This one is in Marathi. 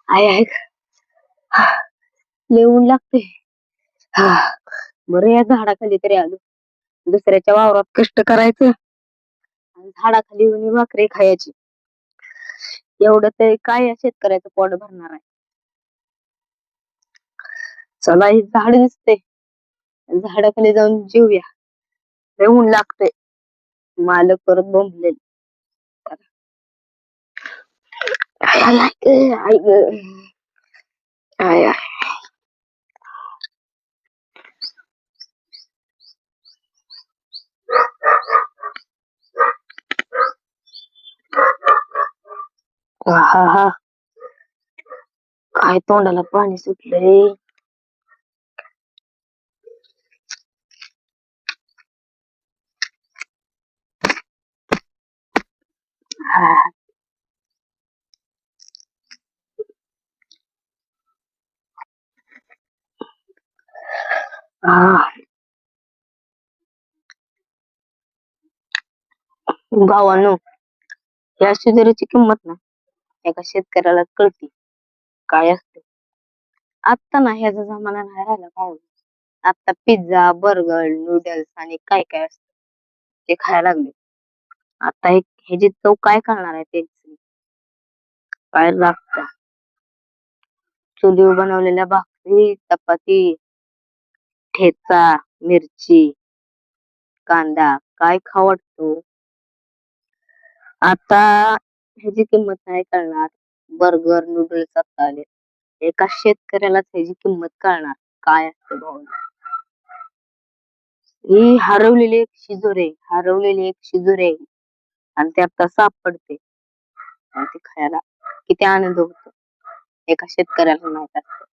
आहे आहे. लय ऊन लागते. बरं या झाडाखाली तरी आलो. दुसऱ्याच्या वावरात कष्ट करायचं आणि झाडाखाली येऊन भाकरी खायची. एवढं तरी काय या शेतकऱ्याचं पोट भरणार आहे. चला ही झाड दिसते, झाडाखाली जाऊन जेऊया. लय ऊन लागते. मालक परत बोंबलेल. आय आय आय आय ग. I I. हा हा. काय तोंडाला पाणी सुटलंय. हा. हा. भावानो, या शेजारीची किंमत ना एका शेतकऱ्याला कळती काय असते. आता ना ह्याचा जमाना नाही राहिला भाऊ. आता पिझ्झा बर्गर नूडल्स आणि काय काय असतं ते खायला लागले. आता ह्याची चव काय करणार आहे त्यांची. काय लागतं चुलीवर बनवलेल्या भाकरी चपाती ठेचा मिरची कांदा काय खाऊ वाटतो. आता ह्याची किंमत नाही कळणार. बर्गर नूडल्स आता आले. एका शेतकऱ्यालाच ह्याची किंमत कळणार काय असते भाऊ. ही हरवलेली एक शिजोरे आणि ते आता सापडते आणि ते खायला किती आनंद होतो एका शेतकऱ्याला माहित असतं.